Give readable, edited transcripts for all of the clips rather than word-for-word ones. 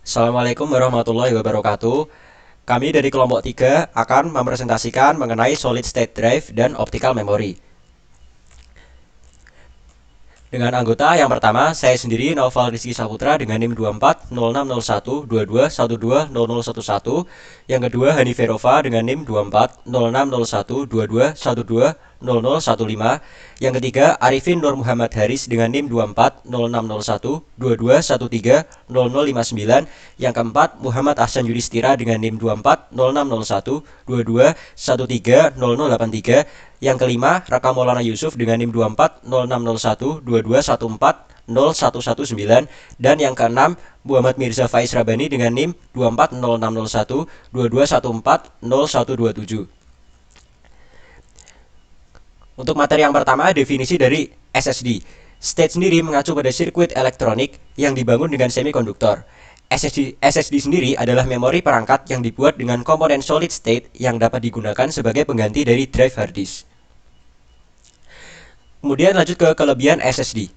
Assalamualaikum warahmatullahi wabarakatuh. Kami dari kelompok 3 akan mempresentasikan mengenai solid state drive dan optical memory. Dengan anggota yang pertama, saya sendiri Naufal Rizky Saputra dengan NIM 24060122120011. Yang kedua, Hani Verova dengan NIM 24060122120015. Yang ketiga, Arifin Nur Muhammad Haris dengan NIM 24060122130059. Yang keempat, Muhammad Ahsan Yudhistira dengan NIM 24060122130083. Yang kelima, Raka Maulana Yusuf dengan NIM 24060122140119. Dan yang keenam, Muhammad Mirza Faiz Rabani dengan NIM 24060122140127. Untuk materi yang pertama, definisi dari SSD. State sendiri mengacu pada sirkuit elektronik yang dibangun dengan semikonduktor. SSD sendiri adalah memori perangkat yang dibuat dengan komponen solid state yang dapat digunakan sebagai pengganti dari drive hard disk. Kemudian lanjut ke kelebihan SSD.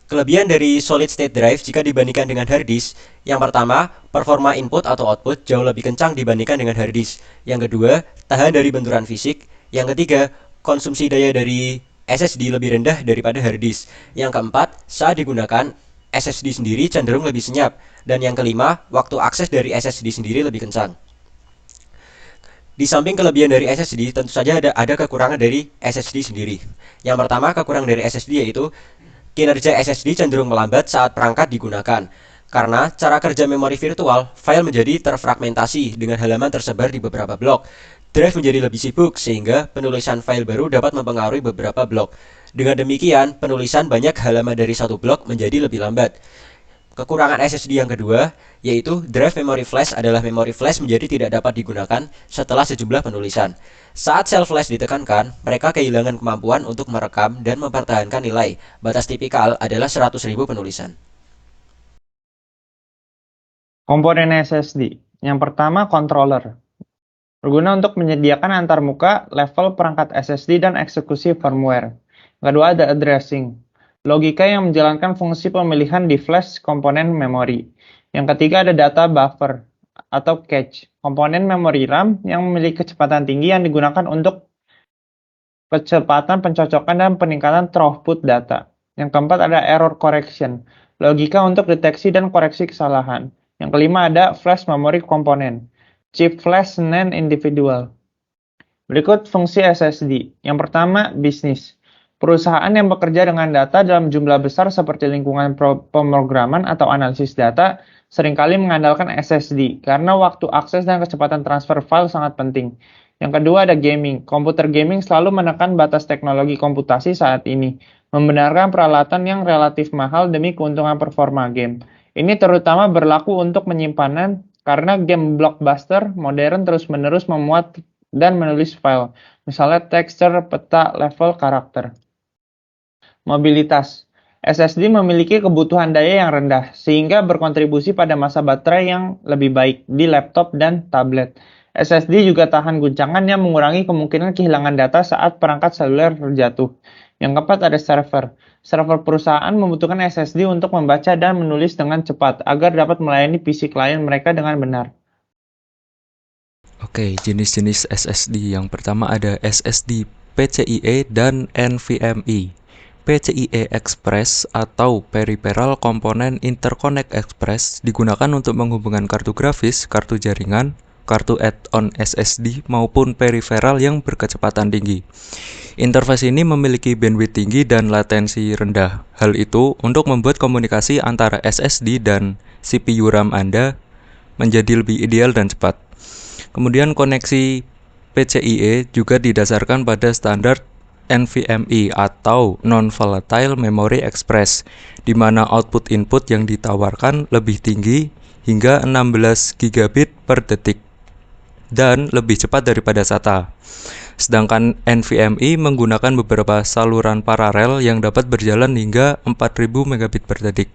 Kelebihan dari solid state drive jika dibandingkan dengan hard disk, yang pertama, performa input atau output jauh lebih kencang dibandingkan dengan hard disk. Yang kedua, tahan dari benturan fisik. Yang ketiga, konsumsi daya dari SSD lebih rendah daripada hard disk. Yang keempat, saat digunakan, SSD sendiri cenderung lebih senyap. Dan yang kelima, waktu akses dari SSD sendiri lebih kencang. Di samping kelebihan dari SSD, tentu saja ada kekurangan dari SSD sendiri. Yang pertama, kekurangan dari SSD yaitu kinerja SSD cenderung melambat saat perangkat digunakan. Karena cara kerja memori virtual, file menjadi terfragmentasi dengan halaman tersebar di beberapa blok. Drive menjadi lebih sibuk sehingga penulisan file baru dapat mempengaruhi beberapa blok. Dengan demikian, penulisan banyak halaman dari satu blok menjadi lebih lambat. Kekurangan SSD yang kedua, yaitu drive memory flash adalah memori flash menjadi tidak dapat digunakan setelah sejumlah penulisan. Saat sel flash ditekankan, mereka kehilangan kemampuan untuk merekam dan mempertahankan nilai. Batas tipikal adalah 100.000 penulisan. Komponen SSD. Yang pertama, controller. Berguna untuk menyediakan antarmuka, level perangkat SSD, dan eksekusi firmware. Yang kedua ada addressing. Logika yang menjalankan fungsi pemilihan di flash komponen memori. Yang ketiga ada data buffer atau cache. Komponen memori RAM yang memiliki kecepatan tinggi yang digunakan untuk kecepatan pencocokan dan peningkatan throughput data. Yang keempat ada error correction. Logika untuk deteksi dan koreksi kesalahan. Yang kelima ada flash memory komponen. Chip flash non-individual. Berikut fungsi SSD. Yang pertama, bisnis. Perusahaan yang bekerja dengan data dalam jumlah besar seperti lingkungan pemrograman atau analisis data seringkali mengandalkan SSD karena waktu akses dan kecepatan transfer file sangat penting. Yang kedua ada gaming. Komputer gaming selalu menekan batas teknologi komputasi saat ini, membenarkan peralatan yang relatif mahal demi keuntungan performa game. Ini terutama berlaku untuk penyimpanan karena game blockbuster modern terus-menerus memuat dan menulis file, misalnya tekstur, peta, level, karakter. Mobilitas. SSD memiliki kebutuhan daya yang rendah, sehingga berkontribusi pada masa baterai yang lebih baik di laptop dan tablet. SSD juga tahan guncangan yang mengurangi kemungkinan kehilangan data saat perangkat seluler terjatuh. Yang keempat ada server. Server perusahaan membutuhkan SSD untuk membaca dan menulis dengan cepat agar dapat melayani PC klien mereka dengan benar. Oke, jenis-jenis SSD. Yang pertama ada SSD PCIe dan NVMe. PCIe Express atau Peripheral Component Interconnect Express digunakan untuk menghubungkan kartu grafis, kartu jaringan, kartu add-on SSD maupun peripheral yang berkecepatan tinggi. Interface ini memiliki bandwidth tinggi dan latensi rendah. Hal itu untuk membuat komunikasi antara SSD dan CPU RAM Anda menjadi lebih ideal dan cepat. Kemudian koneksi PCIe juga didasarkan pada standar NVMe atau Non-Volatile Memory Express, di mana output input yang ditawarkan lebih tinggi hingga 16 gigabit per detik dan lebih cepat daripada SATA. Sedangkan NVMe menggunakan beberapa saluran paralel yang dapat berjalan hingga 4000 megabit per detik.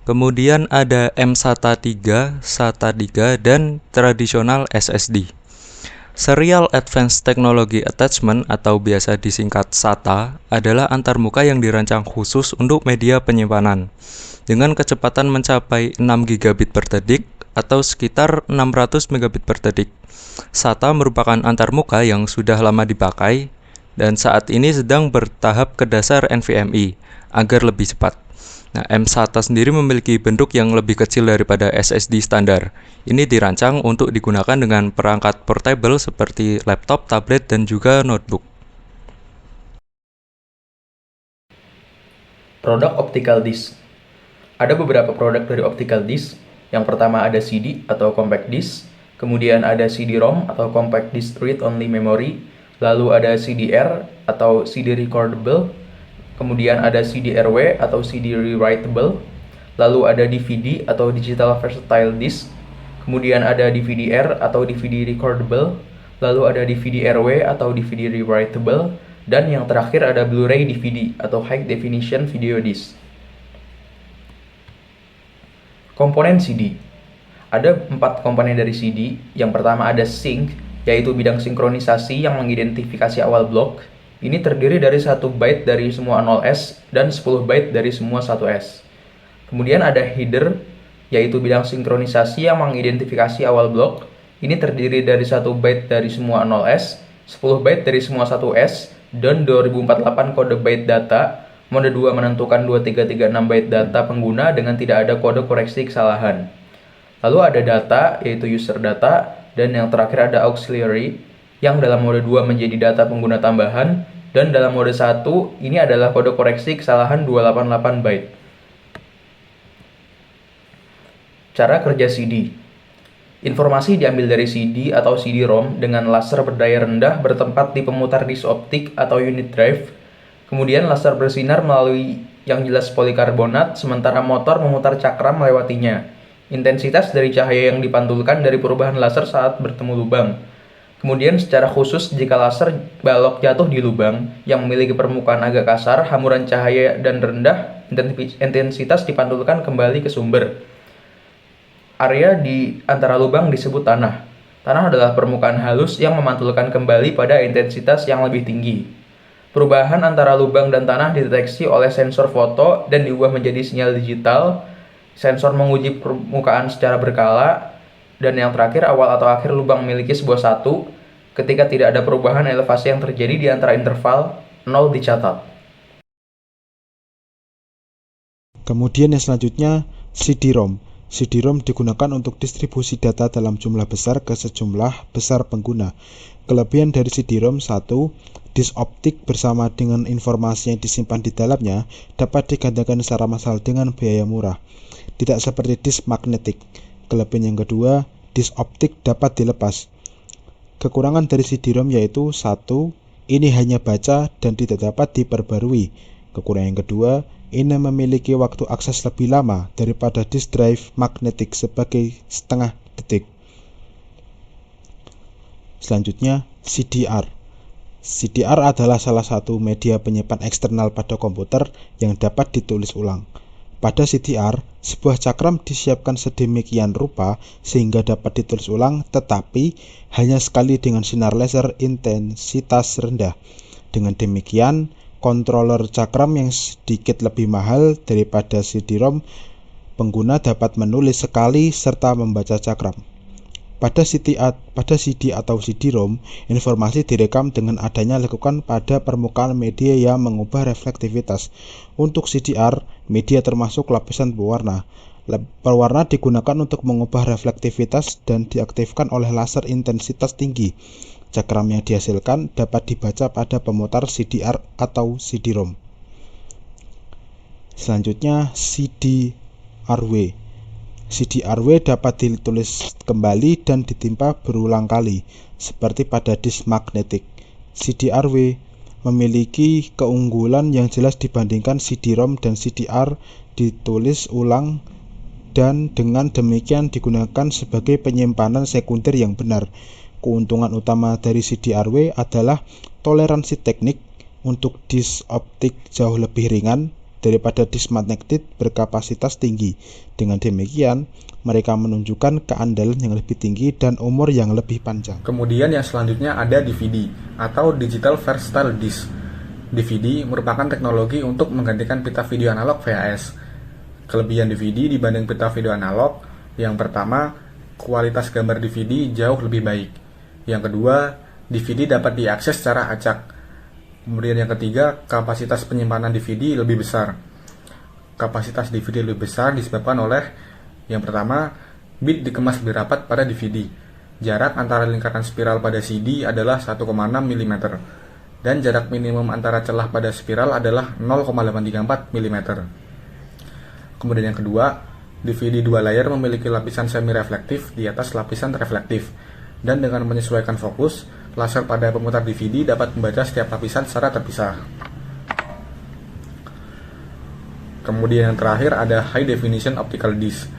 Kemudian ada mSATA 3, SATA 3, dan tradisional SSD. Serial Advanced Technology Attachment atau biasa disingkat SATA adalah antarmuka yang dirancang khusus untuk media penyimpanan. dengan kecepatan mencapai 6 gigabit per detik atau sekitar 600 megabit per detik. SATA merupakan antarmuka yang sudah lama dipakai dan saat ini sedang bertahap ke dasar NVMe agar lebih cepat. Nah, mSATA sendiri memiliki bentuk yang lebih kecil daripada SSD standar. Ini dirancang untuk digunakan dengan perangkat portable seperti laptop, tablet, dan juga notebook. Produk optical disk. Ada beberapa produk dari optical disk. Yang pertama ada CD atau compact disk, kemudian ada CD-ROM atau compact disk read-only memory, lalu ada CDR atau CD recordable, kemudian ada CD-RW atau CD rewritable, lalu ada DVD atau digital versatile disk, kemudian ada DVD-R atau DVD recordable, lalu ada DVD-RW atau DVD rewritable, dan yang terakhir ada Blu-ray DVD atau high definition video disc. Komponen CD. Ada 4 komponen dari CD. Yang pertama ada sync, yaitu bidang sinkronisasi yang mengidentifikasi awal blok. Ini terdiri dari 1 byte dari semua 0S dan 10 byte dari semua 1S. Kemudian ada header, yaitu bidang sinkronisasi yang mengidentifikasi awal blok. Ini terdiri dari 1 byte dari semua 0S, 10 byte dari semua 1S, dan 2048 kode byte data. Mode 2 menentukan 2336 byte data pengguna dengan tidak ada kode koreksi kesalahan. Lalu ada data, yaitu user data, dan yang terakhir ada auxiliary, yang dalam mode 2 menjadi data pengguna tambahan, dan dalam mode 1 ini adalah kode koreksi kesalahan 288 byte. Cara kerja CD. Informasi diambil dari CD atau CD-ROM dengan laser berdaya rendah bertempat di pemutar disk optik atau unit drive. Kemudian laser bersinar melalui yang jelas polikarbonat, sementara motor memutar cakram melewatinya. Intensitas dari cahaya yang dipantulkan dari perubahan laser saat bertemu lubang. Kemudian secara khusus jika laser balok jatuh di lubang yang memiliki permukaan agak kasar, hamuran cahaya dan rendah, intensitas dipantulkan kembali ke sumber. Area di antara lubang disebut tanah. Tanah adalah permukaan halus yang memantulkan kembali pada intensitas yang lebih tinggi. Perubahan antara lubang dan tanah dideteksi oleh sensor foto dan diubah menjadi sinyal digital. Sensor menguji permukaan secara berkala. Dan yang terakhir, awal atau akhir lubang memiliki sebuah satu. Ketika tidak ada perubahan elevasi yang terjadi di antara interval, 0 dicatat. Kemudian yang selanjutnya, CD-ROM. CD-ROM digunakan untuk distribusi data dalam jumlah besar ke sejumlah besar pengguna. Kelebihan dari CD-ROM 1, disk optik bersama dengan informasi yang disimpan di dalamnya dapat digandakan secara massal dengan biaya murah. Tidak seperti disk magnetik. Kelebihan yang kedua, disk optik dapat dilepas. Kekurangan dari CD-ROM yaitu 1, ini hanya baca dan tidak dapat diperbarui. Kekurangan yang kedua, ini memiliki waktu akses lebih lama daripada disk drive magnetik sebagai setengah detik. Selanjutnya, CDR. CDR adalah salah satu media penyimpan eksternal pada komputer yang dapat ditulis ulang. Pada CDR, sebuah cakram disiapkan sedemikian rupa sehingga dapat ditulis ulang, tetapi hanya sekali dengan sinar laser intensitas rendah. Dengan demikian, controller cakram yang sedikit lebih mahal daripada CD-ROM, pengguna dapat menulis sekali serta membaca cakram. Pada CD atau CD-ROM, informasi direkam dengan adanya lekukan pada permukaan media yang mengubah reflektivitas. Untuk CDR, media termasuk lapisan pewarna. Pewarna digunakan untuk mengubah reflektivitas dan diaktifkan oleh laser intensitas tinggi. Cakram yang dihasilkan dapat dibaca pada pemutar CDR atau CD-ROM. Selanjutnya, CD-RW. CD-RW dapat ditulis kembali dan ditimpa berulang kali, seperti pada disk magnetik. CD-RW memiliki keunggulan yang jelas dibandingkan CD-ROM dan CDR ditulis ulang dan dengan demikian digunakan sebagai penyimpanan sekunder yang benar. Keuntungan utama dari CD-RW adalah toleransi teknik untuk disk optik jauh lebih ringan daripada disk magnetik berkapasitas tinggi. Dengan demikian, mereka menunjukkan keandalan yang lebih tinggi dan umur yang lebih panjang. Kemudian yang selanjutnya ada DVD atau Digital Versatile Disc. DVD merupakan teknologi untuk menggantikan pita video analog VHS. Kelebihan DVD dibanding pita video analog, yang pertama, kualitas gambar DVD jauh lebih baik. Yang kedua, DVD dapat diakses secara acak. Kemudian yang ketiga, kapasitas penyimpanan DVD lebih besar. Kapasitas DVD lebih besar disebabkan oleh yang pertama, bit dikemas lebih rapat pada DVD. Jarak antara lingkaran spiral pada CD adalah 1,6 mm dan jarak minimum antara celah pada spiral adalah 0,834 mm. Kemudian yang kedua, DVD 2 layar memiliki lapisan semi-reflektif di atas lapisan reflektif, dan dengan menyesuaikan fokus, laser pada pemutar DVD dapat membaca setiap lapisan secara terpisah. Kemudian yang terakhir ada High Definition Optical Disc.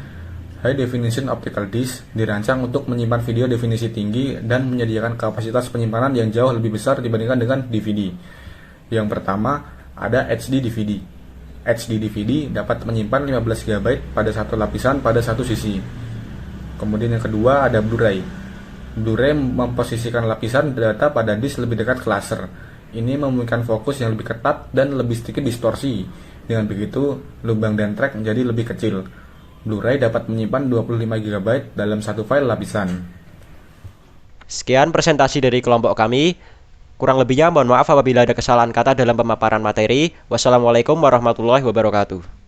High Definition Optical Disc dirancang untuk menyimpan video definisi tinggi dan menyediakan kapasitas penyimpanan yang jauh lebih besar dibandingkan dengan DVD. Yang pertama, ada HD DVD. HD DVD dapat menyimpan 15 GB pada satu lapisan pada satu sisi. Kemudian yang kedua ada Blu-ray. Blu-ray memposisikan lapisan data pada disk lebih dekat ke laser. Ini memungkinkan fokus yang lebih ketat dan lebih sedikit distorsi. Dengan begitu, lubang dan track menjadi lebih kecil. Blu-ray dapat menyimpan 25 GB dalam satu file lapisan. Sekian presentasi dari kelompok kami. Kurang lebihnya mohon maaf apabila ada kesalahan kata dalam pemaparan materi. Wassalamualaikum warahmatullahi wabarakatuh.